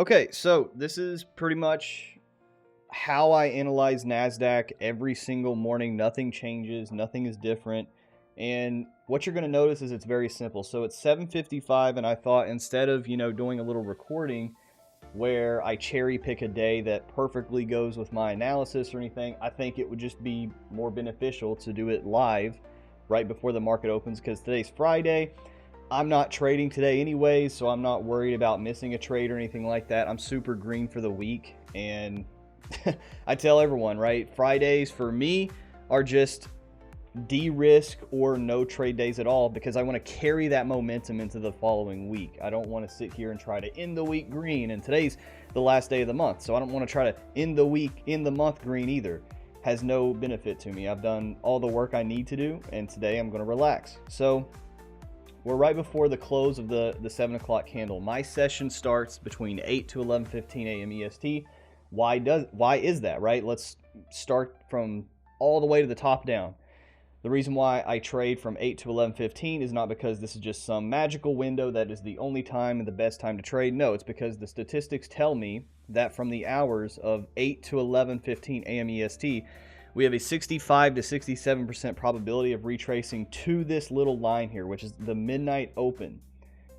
Okay, so this is pretty much how I analyze NASDAQ every single morning. Nothing changes, nothing is different. And what you're going to notice is it's very simple. So it's 7:55, and I thought instead of, doing a little recording where I cherry pick a day that perfectly goes with my analysis or anything, I think it would just be more beneficial to do it live right before the market opens, because today's Friday. I'm not trading today anyway, so I'm not worried about missing a trade or anything like that. I'm super green for the week, and I tell everyone, right? Fridays for me are just de-risk or no trade days at all, because I want to carry that momentum into the following week. I don't want to sit here and try to end the week green, and today's the last day of the month, so I don't want to try to end the week, end the month green either. Has no benefit to me. I've done all the work I need to do, and today I'm going to relax. So we're right before the close of the 7 o'clock candle. My session starts between 8 to 11:15 a.m. EST. Why is that, right? Let's start from all the way to the top down. The reason why I trade from 8 to 11:15 is not because this is just some magical window that is the only time and the best time to trade. No, it's because the statistics tell me that from the hours of 8 to 11:15 a.m. EST, we have a 65 to 67% probability of retracing to this little line here, which is the midnight open.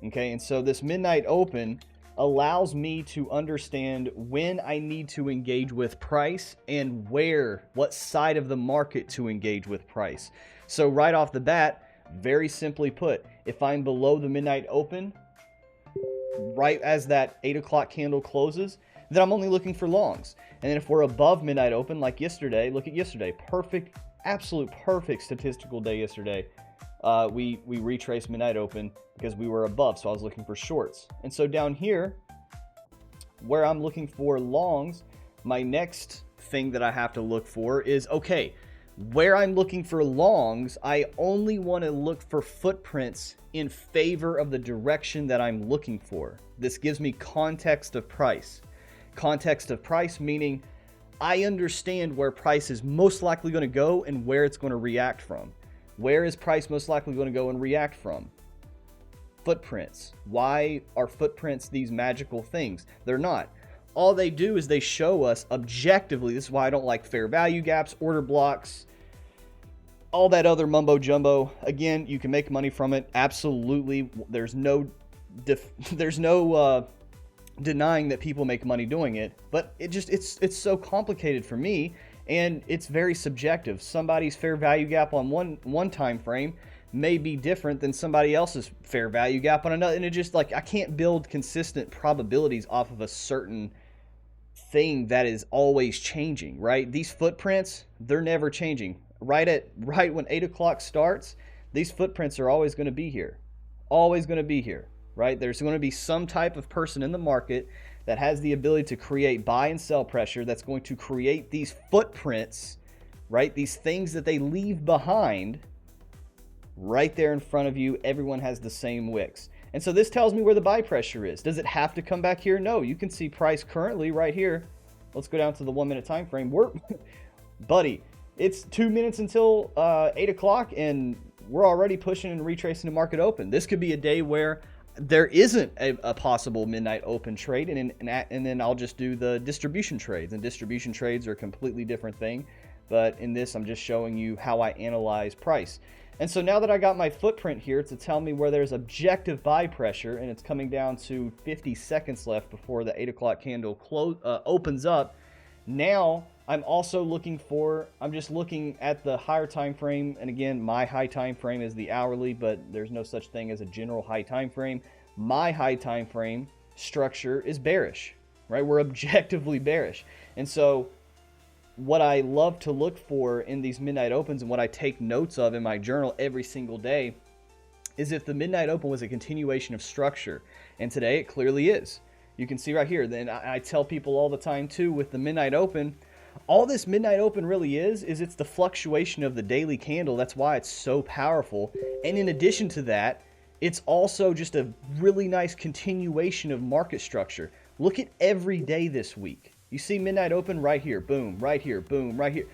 Okay, and so this midnight open allows me to understand when I need to engage with price and what side of the market to engage with price. So right off the bat, very simply put, if I'm below the midnight open, right as that 8 o'clock candle closes, then I'm only looking for longs. And then if we're above midnight open, like yesterday, look at yesterday, perfect, absolute perfect statistical day yesterday. We retraced midnight open because we were above, so I was looking for shorts. And so down here, where I'm looking for longs, my next thing that I have to look for is, okay, where I'm looking for longs, I only want to look for footprints in favor of the direction that I'm looking for. This gives me context of price. Context of price meaning I understand where price is most likely going to go and where it's going to react from. Where is price most likely going to go and react from? Footprints. Why are footprints these magical things? They're not. All they do is they show us objectively. This is why I don't like fair value gaps, order blocks, all that other mumbo jumbo. Again, you can make money from it. Absolutely. There's no denying that people make money doing it, but it's so complicated for me, and it's very subjective. Somebody's fair value gap on one time frame may be different than somebody else's fair value gap on another, and it just, like, I can't build consistent probabilities off of a certain thing that is always changing, right? These footprints, they're never changing. Right when 8 o'clock starts, these footprints are always going to be here. Always going to be here. Right? There's going to be some type of person in the market that has the ability to create buy and sell pressure that's going to create these footprints, right? These things that they leave behind right there in front of you. Everyone has the same wicks. And so this tells me where the buy pressure is. Does it have to come back here? No, you can see price currently right here. Let's go down to the 1 minute time frame. Buddy, it's 2 minutes until 8 o'clock and we're already pushing and retracing the market open. This could be a day where there isn't a possible midnight open trade, and then I'll just do the distribution trades. And distribution trades are a completely different thing, but in this I'm just showing you how I analyze price. And so now that I got my footprint here to tell me where there's objective buy pressure, and it's coming down to 50 seconds left before the 8 o'clock candle opens up, now I'm just looking at the higher time frame. And again, my high time frame is the hourly, but there's no such thing as a general high time frame. My high time frame structure is bearish, right? We're objectively bearish. And so what I love to look for in these midnight opens, and what I take notes of in my journal every single day, is if the midnight open was a continuation of structure. And today it clearly is. You can see right here. Then I tell people all the time too, with the midnight open, all this midnight open really is it's the fluctuation of the daily candle. That's why it's so powerful. And in addition to that, it's also just a really nice continuation of market structure. Look at every day this week. You see midnight open right here, boom, right here, boom, right here.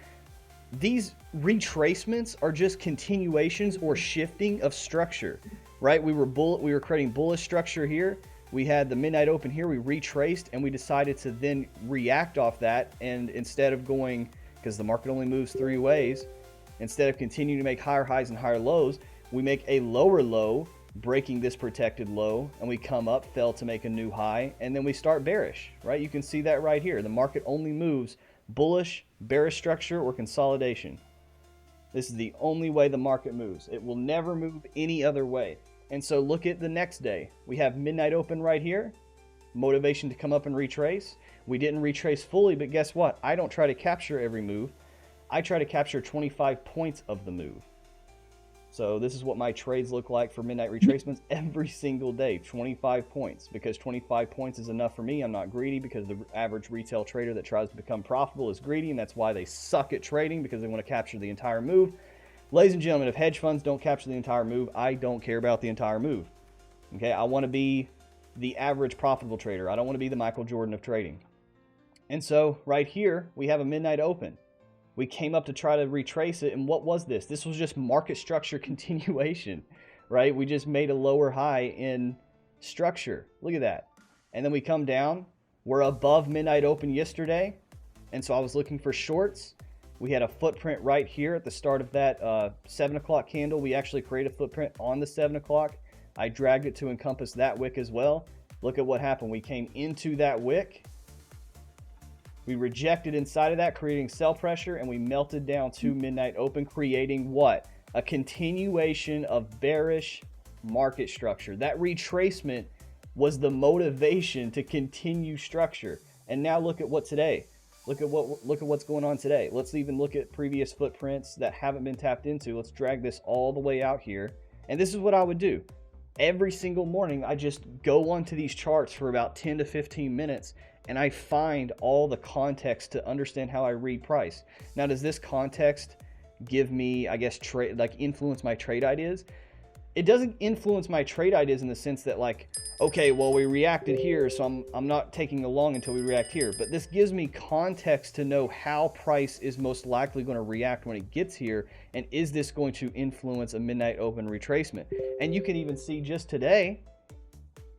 These retracements are just continuations or shifting of structure, right? We were creating bullish structure here. we had the midnight open here, we retraced, and we decided to then react off that. And instead of going, because the market only moves 3 ways, instead of continuing to make higher highs and higher lows, we make a lower low, breaking this protected low, and we come up, fell to make a new high, and then we start bearish, right? You can see that right here. The market only moves bullish, bearish structure, or consolidation. This is the only way the market moves. It will never move any other way. And so look at the next day. We have midnight open right here. Motivation to come up and retrace. We didn't retrace fully, but guess what? I don't try to capture every move. I try to capture 25 points of the move. So this is what my trades look like for midnight retracements every single day, 25 points, because 25 points is enough for me. I'm not greedy, because the average retail trader that tries to become profitable is greedy, and that's why they suck at trading, because they want to capture the entire move. Ladies and gentlemen, if hedge funds don't capture the entire move, I don't care about the entire move. Okay, I want to be the average profitable trader. I don't want to be the Michael Jordan of trading. And so right here, we have a midnight open. We came up to try to retrace it, and what was this? This was just market structure continuation, right? We just made a lower high in structure. Look at that. And then we come down. We're above midnight open yesterday, and so I was looking for shorts. We had a footprint right here at the start of that 7 o'clock candle. We actually created a footprint on the 7 o'clock. I dragged it to encompass that wick as well. Look at what happened. We came into that wick. We rejected inside of that, creating sell pressure, and we melted down to midnight open, creating what? A continuation of bearish market structure. That retracement was the motivation to continue structure. And now look at what today. Look at what's going on today. Let's even look at previous footprints that haven't been tapped into. Let's drag this all the way out here. And this is what I would do. Every single morning, I just go onto these charts for about 10 to 15 minutes, and I find all the context to understand how I read price. Now, does this context give me, I guess, influence my trade ideas? It doesn't influence my trade ideas in the sense that, like, okay, well, we reacted here, so I'm not taking the long until we react here. But this gives me context to know how price is most likely going to react when it gets here, and is this going to influence a midnight open retracement? And you can even see just today.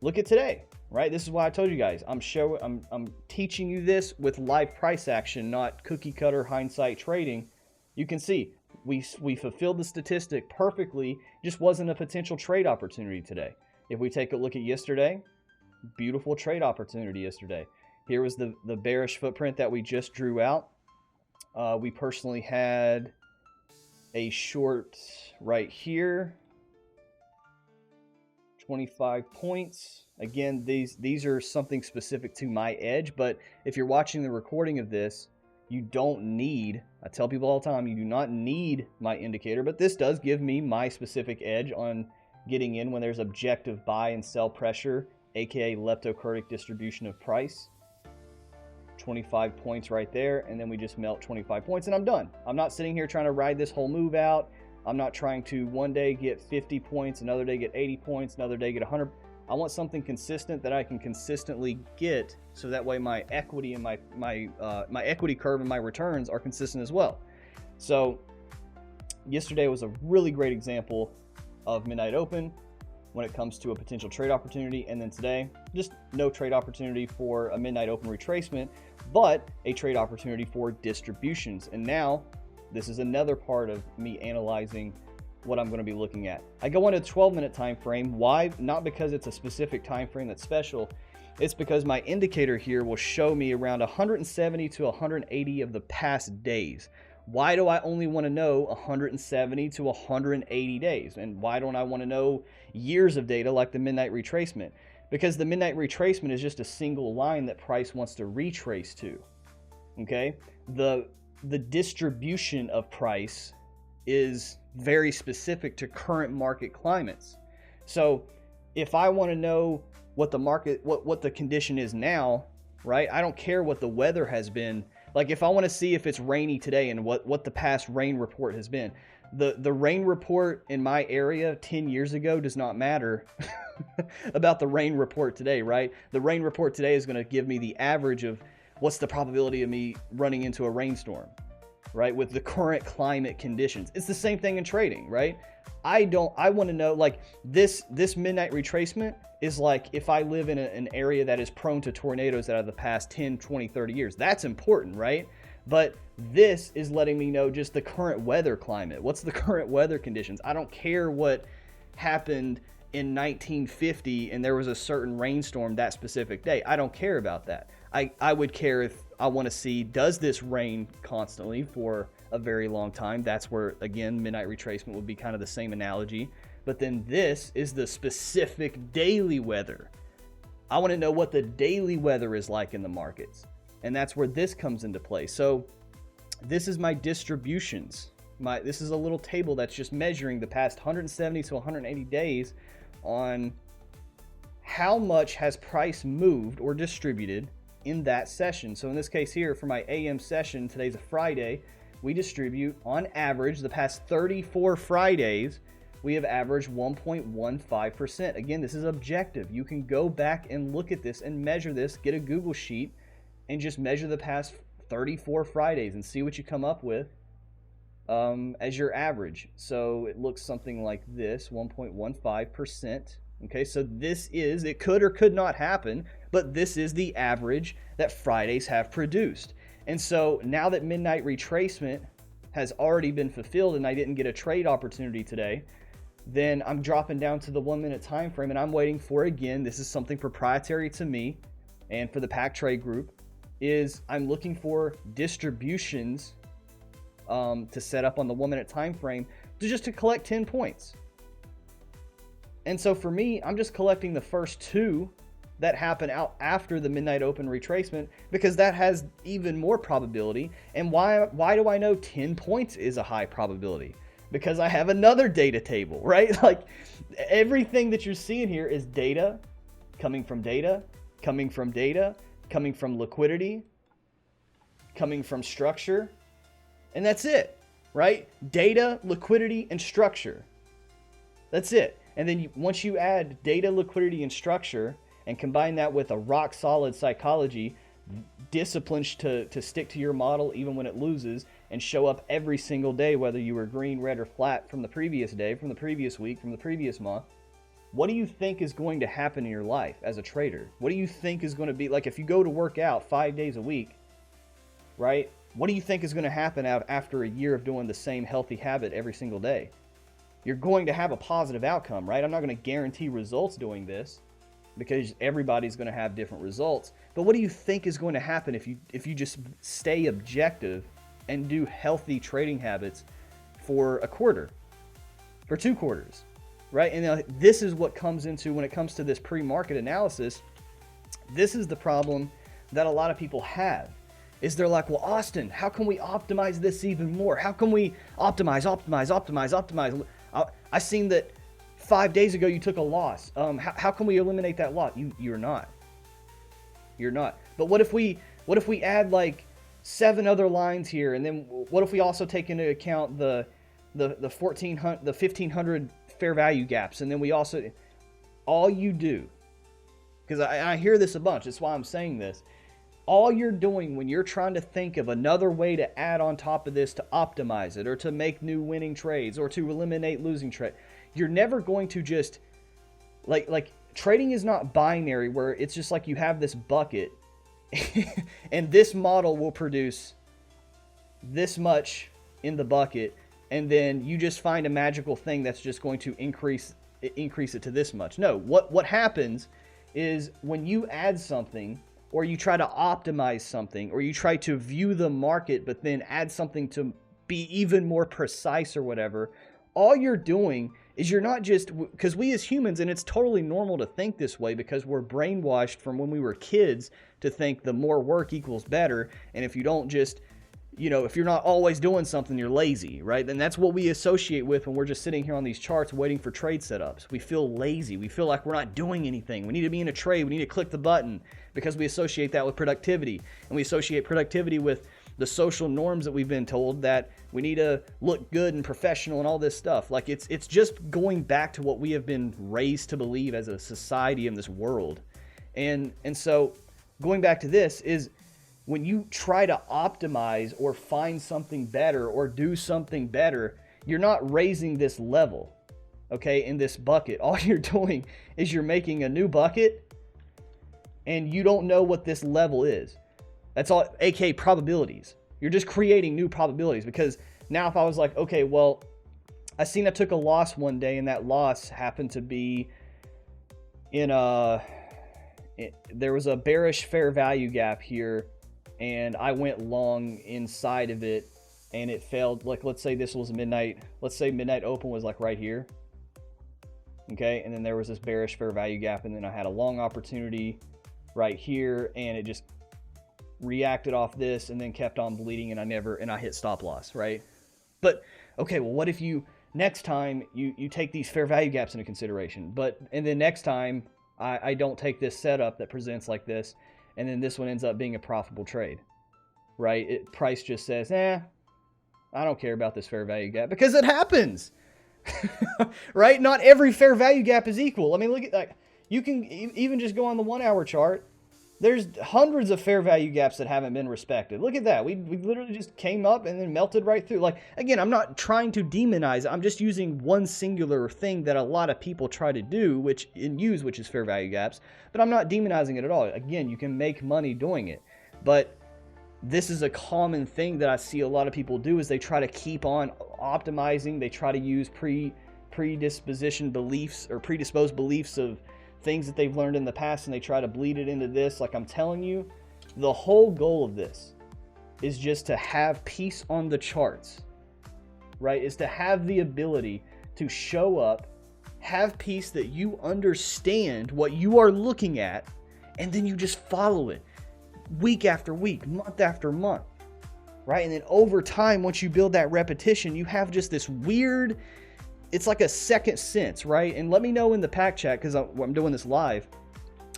Look at today, right? This is why I told you guys. I'm teaching you this with live price action, not cookie cutter hindsight trading. You can see we fulfilled the statistic perfectly. Just wasn't a potential trade opportunity today. If we take a look at yesterday, beautiful trade opportunity yesterday. Here was the bearish footprint that we just drew out. We personally had a short right here, 25 points. Again, these are something specific to my edge, but if you're watching the recording of this, you don't need, I tell people all the time, you do not need my indicator, but this does give me my specific edge on getting in when there's objective buy and sell pressure, aka leptokurtic distribution of price. 25 points right there, and then we just melt 25 points and I'm done. I'm not sitting here trying to ride this whole move out. I'm not trying to one day get 50 points, another day get 80 points, another day get 100. I want something consistent that I can consistently get, so that way my equity and my equity curve and my returns are consistent as well. So yesterday was a really great example of midnight open when it comes to a potential trade opportunity, and then today just no trade opportunity for a midnight open retracement, but a trade opportunity for distributions. And now this is another part of me analyzing what I'm going to be looking at. I go on a 12-minute time frame. Why? Not because it's a specific time frame that's special. It's because my indicator here will show me around 170 to 180 of the past days. Why do I only want to know 170 to 180 days? And why don't I want to know years of data like the midnight retracement? Because the midnight retracement is just a single line that price wants to retrace to. Okay? The distribution of price is very specific to current market climates. So if I want to know what the market, what the condition is now, right? I don't care what the weather has been. Like if I want to see if it's rainy today and what the past rain report has been, the rain report in my area 10 years ago does not matter about the rain report today, right? The rain report today is going to give me the average of what's the probability of me running into a rainstorm. right? With the current climate conditions. It's the same thing in trading, right? I want to know, like, this midnight retracement is like if I live in an area that is prone to tornadoes out of the past 10, 20, 30 years. That's important, right? But this is letting me know just the current weather climate. What's the current weather conditions? I don't care what happened in 1950 and there was a certain rainstorm that specific day. I don't care about that. I would care if I want to see, does this rain constantly for a very long time? That's where, again, midnight retracement would be kind of the same analogy. But then this is the specific daily weather. I want to know what the daily weather is like in the markets. And that's where this comes into play. So this is my distributions. This is a little table that's just measuring the past 170 to 180 days on how much has price moved or distributed in that session. So in this case here, for my AM session, today's a Friday, we distribute on average the past 34 Fridays, we have averaged 1.15%. Again, this is objective. You can go back and look at this and measure this, get a Google sheet and just measure the past 34 Fridays and see what you come up with as your average. So it looks something like this, 1.15%. Okay, so this is, it could or could not happen, but this is the average that Fridays have produced. And so now that midnight retracement has already been fulfilled and I didn't get a trade opportunity today, then I'm dropping down to the 1 minute time frame and I'm waiting for, again, this is something proprietary to me and for the pack trade group, is I'm looking for distributions to set up on the 1 minute time frame to collect 10 points. And so for me, I'm just collecting the first two that happen out after the midnight open retracement because that has even more probability. And why do I know 10 points is a high probability? Because I have another data table, right? Like everything that you're seeing here is data, coming from data, coming from data, coming from liquidity, coming from structure, and that's it, right? Data, liquidity, and structure. That's it. And then once you add data, liquidity, and structure and combine that with a rock solid psychology, disciplines to stick to your model even when it loses and show up every single day, whether you were green, red, or flat from the previous day, from the previous week, from the previous month, what do you think is going to happen in your life as a trader? What do you think is going to be, like if you go to work out 5 days a week, right? What do you think is going to happen after a year of doing the same healthy habit every single day? You're going to have a positive outcome, right? I'm not going to guarantee results doing this because everybody's going to have different results. But what do you think is going to happen if you just stay objective and do healthy trading habits for a quarter, for 2 quarters, right? And this is what comes into, when it comes to this pre-market analysis, this is the problem that a lot of people have. Is they're like, well, Austin, how can we optimize this even more? How can we optimize? I seen that 5 days ago you took a loss. How can we eliminate that loss? You're not. But what if we add like 7 other lines here, and then what if we also take into account the 1,500 fair value gaps, and then we also, all you do, because I hear this a bunch. That's why I'm saying this. All you're doing when you're trying to think of another way to add on top of this to optimize it or to make new winning trades or to eliminate losing trade, you're never going to just like trading is not binary where it's just like you have this bucket and this model will produce this much in the bucket and then you just find a magical thing that's just going to increase it to this much. No, what happens is when you add something or you try to optimize something, or you try to view the market, but then add something to be even more precise or whatever, all you're doing is you're not just, because we as humans, and it's totally normal to think this way because we're brainwashed from when we were kids to think the more work equals better, and if you don't just, if you're not always doing something, you're lazy, right? Then that's what we associate with when we're just sitting here on these charts waiting for trade setups. We feel lazy. We feel like we're not doing anything. We need to be in a trade. We need to click the button because we associate that with productivity. And we associate productivity with the social norms that we've been told that we need to look good and professional and all this stuff. Like it's just going back to what we have been raised to believe as a society in this world. And so going back to this is when you try to optimize or find something better or do something better, you're not raising this level, okay, in this bucket. All you're doing is you're making a new bucket and you don't know what this level is. That's all, aka probabilities. You're just creating new probabilities, because now if I was like, okay, well, I took a loss one day, and that loss happened to be there was a bearish fair value gap here, and I went long inside of it, and it failed. Like, let's say this was midnight. Let's say midnight open was like right here. Okay, and then there was this bearish fair value gap, and then I had a long opportunity right here, and it just reacted off this and then kept on bleeding, and I hit stop loss, right? But okay, well, what if you next time you take these fair value gaps into consideration, and then next time I don't take this setup that presents like this, and then this one ends up being a profitable trade, right? Price just says, I don't care about this fair value gap, because it happens. Right? Not every fair value gap is equal. I mean, look at that. You can even just go on the 1 hour chart. There's hundreds of fair value gaps that haven't been respected. Look at that. We literally just came up and then melted right through. Like, again, I'm not trying to demonize it. I'm just using one singular thing that a lot of people try to do, which is fair value gaps. But I'm not demonizing it at all. Again, you can make money doing it. But this is a common thing that I see a lot of people do, is they try to keep on optimizing. They try to use predisposed beliefs of things that they've learned in the past, and they try to bleed it into this. Like, I'm telling you, the whole goal of this is just to have peace on the charts, right? Is to have the ability to show up, have peace, that you understand what you are looking at, and then you just follow it week after week, month after month, right? And then over time, once you build that repetition, you have just this weird, it's like a second sense, right? And let me know in the pack chat, because I'm doing this live.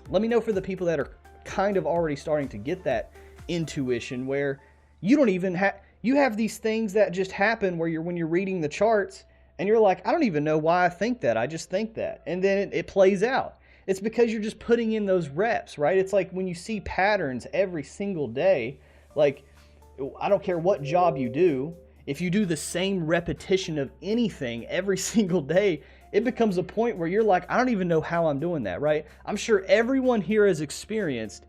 Let me know for the people that are kind of already starting to get that intuition, where you don't even you have these things that just happen where when you're reading the charts and you're like, I don't even know why I think that. I just think that. And then it plays out. It's because you're just putting in those reps, right? It's like when you see patterns every single day, like, I don't care what job you do, if you do the same repetition of anything every single day, it becomes a point where you're like, I don't even know how I'm doing that, right? I'm sure everyone here has experienced,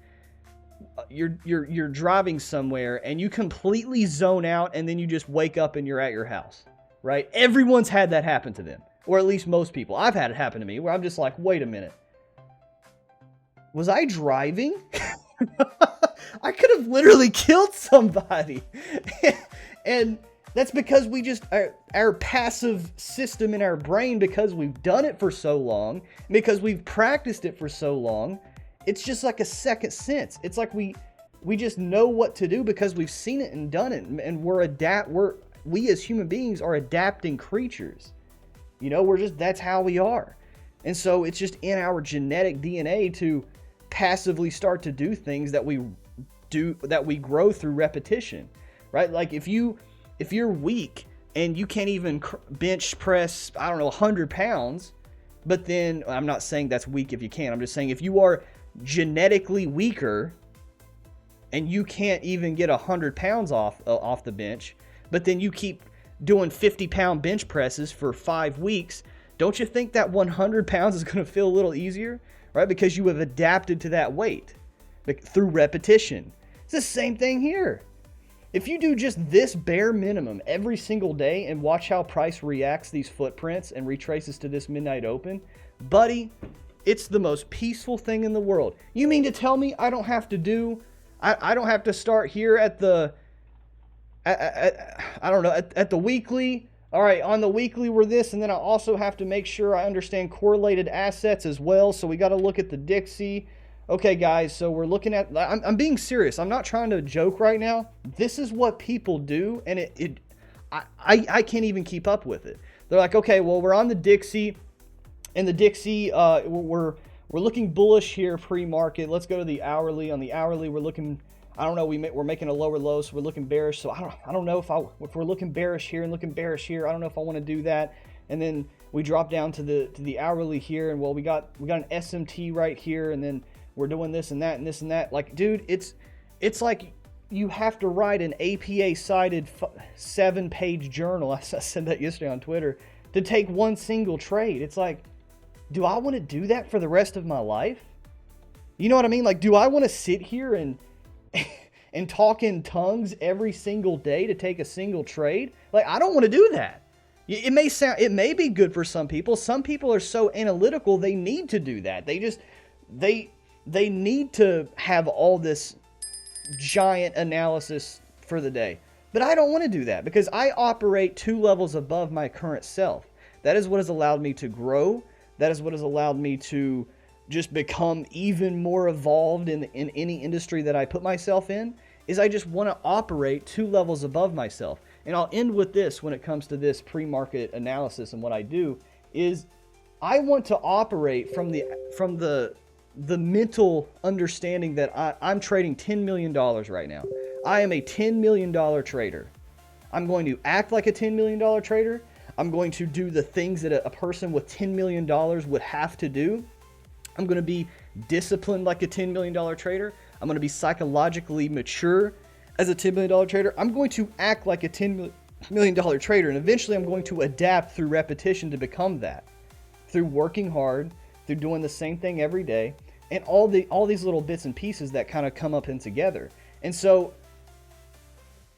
you're driving somewhere and you completely zone out, and then you just wake up and you're at your house, right? Everyone's had that happen to them, or at least most people. I've had it happen to me, where I'm just like, wait a minute. Was I driving? I could have literally killed somebody. And that's because we just, our passive system in our brain, because we've done it for so long, because we've practiced it for so long, it's just like a second sense. It's like we just know what to do because we've seen it and done it, and we as human beings are adapting creatures. You know, that's how we are. And so it's just in our genetic DNA to passively start to do things that we grow through repetition, right? Like if you're weak and you can't even bench press, 100 pounds, but then, I'm not saying that's weak if you can't. I'm just saying if you are genetically weaker and you can't even get 100 pounds off the bench, but then you keep doing 50-pound bench presses for 5 weeks, don't you think that 100 pounds is going to feel a little easier, right? Because you have adapted to that weight through repetition. It's the same thing here. If you do just this bare minimum every single day and watch how price reacts these footprints and retraces to this midnight open, buddy, it's the most peaceful thing in the world. You mean to tell me I don't have to start here at the weekly? All right, on the weekly we're this, and then I also have to make sure I understand correlated assets as well. So we got to look at the Dixie. Okay, guys, so we're looking at, I'm being serious. I'm not trying to joke right now. This is what people do, and I can't even keep up with it. They're like, okay, well, we're on the Dixie, and the Dixie, we're looking bullish here pre-market. Let's go to the hourly. On the hourly, we're looking, I don't know, we're making a lower low, so we're looking bearish. So I don't know if we're looking bearish here and looking bearish here, I don't know if I want to do that. And then we drop down to the hourly here, and well, we got an SMT right here, and then we're doing this and that and this and that. Like, dude, it's like you have to write an APA-cited 7-page journal. I said that yesterday on Twitter, to take one single trade. It's like, do I want to do that for the rest of my life? You know what I mean? Like, do I want to sit here and and talk in tongues every single day to take a single trade? Like, I don't want to do that. It may be good for some people. Some people are so analytical, they need to do that. They need to have all this giant analysis for the day. But I don't want to do that because I operate 2 levels above my current self. That is what has allowed me to grow. That is what has allowed me to just become even more evolved in any industry that I put myself in, is I just want to operate 2 levels above myself. And I'll end with this when it comes to this pre-market analysis, and what I do is I want to operate from the mental understanding that I'm trading $10 million right now. I am a $10 million trader. I'm going to act like a $10 million trader. I'm going to do the things that a person with $10 million would have to do. I'm going to be disciplined like a $10 million trader. I'm going to be psychologically mature as a $10 million trader. I'm going to act like a $10 million trader, and eventually I'm going to adapt through repetition to become that. Through working hard, through doing the same thing every day, and all these little bits and pieces that kind of come up in together. And so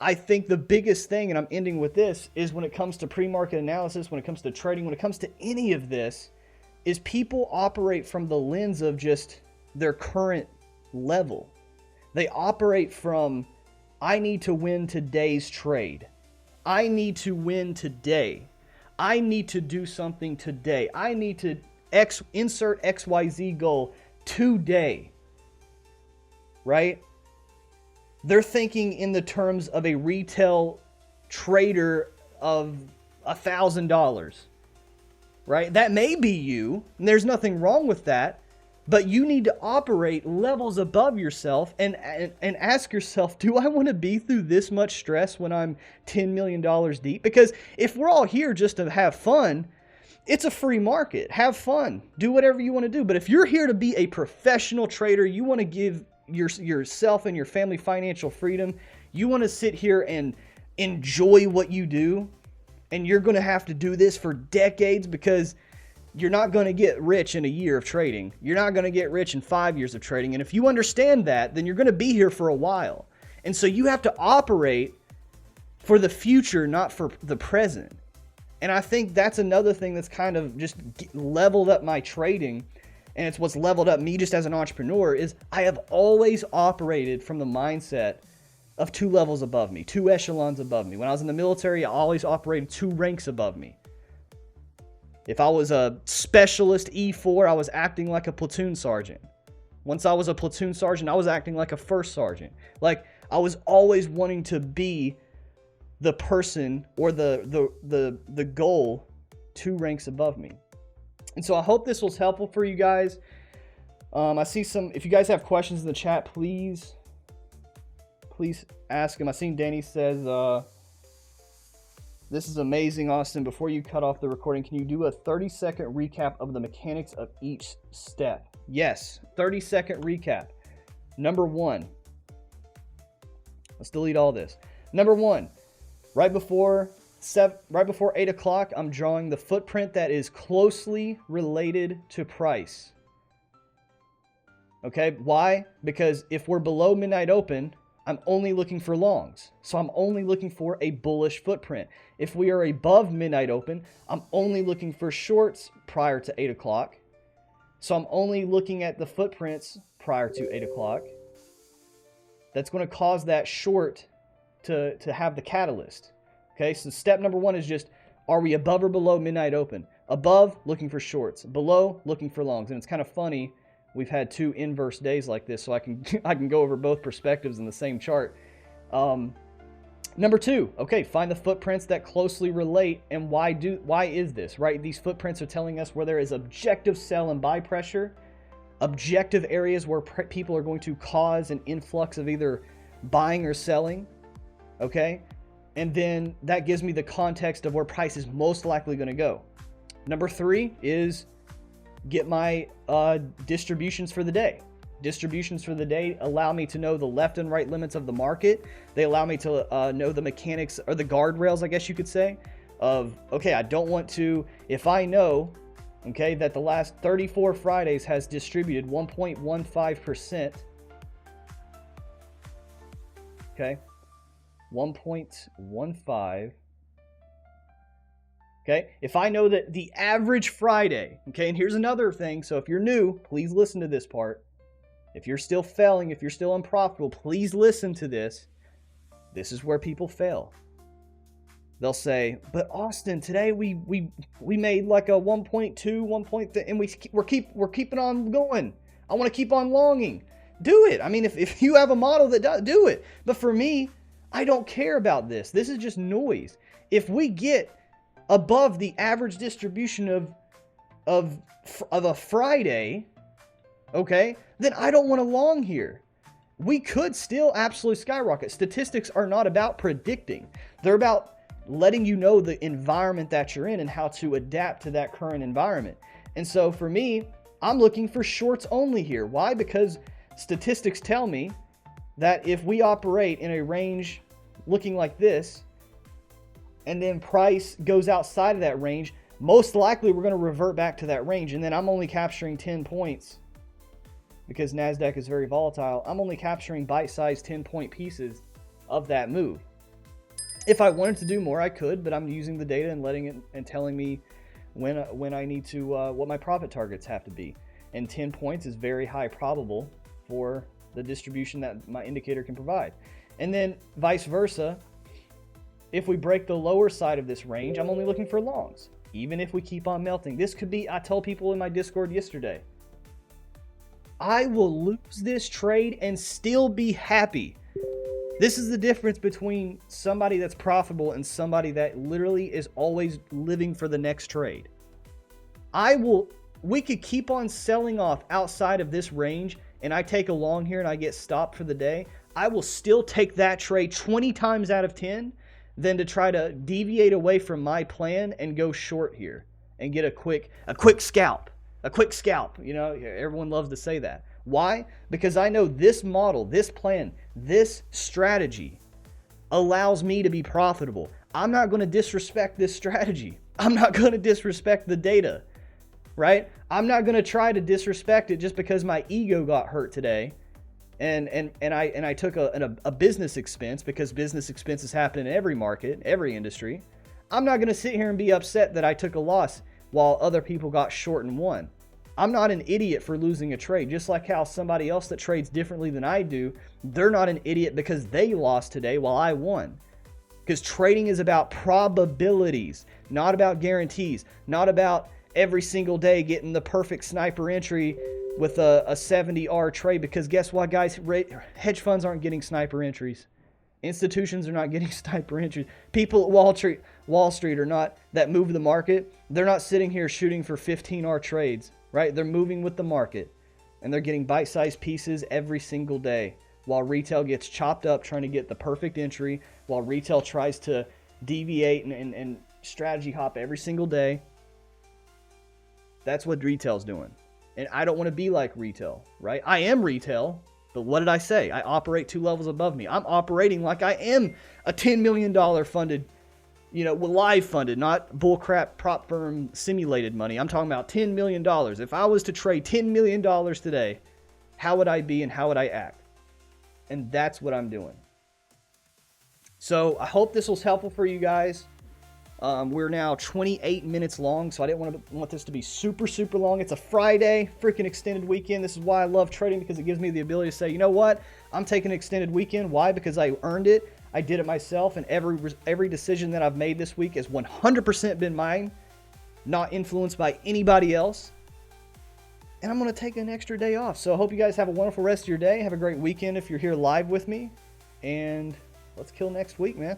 I think the biggest thing, and I'm ending with this, is when it comes to pre-market analysis, when it comes to trading, when it comes to any of this, is people operate from the lens of just their current level. They operate from, I need to win today's trade. I need to win today. I need to do something today. I need to insert XYZ goal today. Right? They're thinking in the terms of a retail trader of $1,000. Right? That may be you, and there's nothing wrong with that, but you need to operate levels above yourself and ask yourself, do I want to be through this much stress when I'm $10 million deep? Because if we're all here just to have fun, it's a free market. Have fun. Do whatever you want to do. But if you're here to be a professional trader, you want to give yourself and your family financial freedom, you want to sit here and enjoy what you do, and you're going to have to do this for decades, because you're not going to get rich in a year of trading. You're not going to get rich in 5 years of trading. And if you understand that, then you're going to be here for a while. And so you have to operate for the future, not for the present. And I think that's another thing that's kind of just leveled up my trading. And it's what's leveled up me just as an entrepreneur, is I have always operated from the mindset of 2 levels above me, 2 echelons above me. When I was in the military, I always operated 2 ranks above me. If I was a specialist E4, I was acting like a platoon sergeant. Once I was a platoon sergeant, I was acting like a first sergeant. Like, I was always wanting to be the person or the goal 2 ranks above me. And so I hope this was helpful for you guys. I see some, if you guys have questions in the chat, please ask them. I seen Danny says, this is amazing, Austin. Before you cut off the recording, can you do a 30-second recap of the mechanics of each step? Yes, 30-second recap. Number 1. Let's delete all this. Number 1, right before 8 o'clock, I'm drawing the footprint that is closely related to price. Okay, why? Because if we're below midnight open, I'm only looking for longs. So I'm only looking for a bullish footprint. If we are above midnight open, I'm only looking for shorts prior to 8 o'clock. So I'm only looking at the footprints prior to 8 o'clock. That's going to cause that short to have the catalyst. Okay, so step number 1 is just, are we above or below midnight open? Above, looking for shorts. Below, looking for longs. And it's kind of funny, we've had 2 inverse days like this, so I can go over both perspectives in the same chart. Number 2, okay, find the footprints that closely relate. And why is this, right? These footprints are telling us where there is objective sell and buy pressure, objective areas where people are going to cause an influx of either buying or selling, okay? And then that gives me the context of where price is most likely going to go. Number 3 is get my distributions for the day. Distributions for the day allow me to know the left and right limits of the market. They allow me to know the mechanics, or the guardrails, I guess you could say, of, okay, I don't want to, if I know, okay, that the last 34 Fridays has distributed 1.15%, okay, 1.15, okay, if I know that the average Friday, okay, and here's another thing, so if you're new, please listen to this part. If you're still failing, if you're still unprofitable, please listen to this. This is where people fail. They'll say, but Austin, today we made like a 1.2, 1. And we're keeping on going. I want to keep on longing. Do it. I mean, if you have a model that does, do it. But for me, I don't care about this. This is just noise. If we get above the average distribution of a Friday, okay, then I don't want to long here. We could still absolutely skyrocket. Statistics are not about predicting. They're about letting you know the environment that you're in and how to adapt to that current environment. And so for me, I'm looking for shorts only here. Why? Because statistics tell me that if we operate in a range looking like this, and then price goes outside of that range, most likely we're going to revert back to that range. And then I'm only capturing 10 points. Because NASDAQ is very volatile, I'm only capturing bite-sized 10-point pieces of that move. If I wanted to do more, I could, but I'm using the data and letting it and telling me when I need to, what my profit targets have to be. And 10 points is very high probable for the distribution that my indicator can provide. And then vice versa, if we break the lower side of this range, I'm only looking for longs. Even if we keep on melting. This could be, I told people in my Discord yesterday, I will lose this trade and still be happy. This is the difference between somebody that's profitable and somebody that literally is always living for the next trade. We could keep on selling off outside of this range and I take a long here and I get stopped for the day. I will still take that trade 20 times out of 10 than to try to deviate away from my plan and go short here and get a quick scalp. A quick scalp, you know, everyone loves to say that. Why? Because I know this model, this plan, this strategy allows me to be profitable. I'm not going to disrespect this strategy. I'm not going to disrespect the data, right? I'm not going to try to disrespect it just because my ego got hurt today and I took a business expense, because business expenses happen in every market, every industry. I'm not going to sit here and be upset that I took a loss while other people got short and won. I'm not an idiot for losing a trade, just like how somebody else that trades differently than I do, they're not an idiot because they lost today while I won. Because trading is about probabilities, not about guarantees, not about every single day getting the perfect sniper entry with a 70R trade. Because guess what, guys? Hedge funds aren't getting sniper entries. Institutions are not getting sniper entries. People at Wall Street are not, that move the market, they're not sitting here shooting for 15R trades, right? They're moving with the market and they're getting bite-sized pieces every single day, while retail gets chopped up trying to get the perfect entry, while retail tries to deviate and strategy hop every single day. That's what retail's doing. And I don't want to be like retail, right? I am retail. But what did I say? I operate 2 levels above me. I'm operating like I am a $10 million funded, live funded, not bullcrap prop firm simulated money. I'm talking about $10 million. If I was to trade $10 million today, how would I be and how would I act? And that's what I'm doing. So I hope this was helpful for you guys. We're now 28 minutes long, so I didn't want this to be super, super long. It's a Friday, freaking extended weekend. This is why I love trading, because it gives me the ability to say, you know what? I'm taking an extended weekend. Why? Because I earned it. I did it myself, and every decision that I've made this week has 100% been mine, not influenced by anybody else. And I'm going to take an extra day off. So I hope you guys have a wonderful rest of your day. Have a great weekend if you're here live with me. And let's kill next week, man.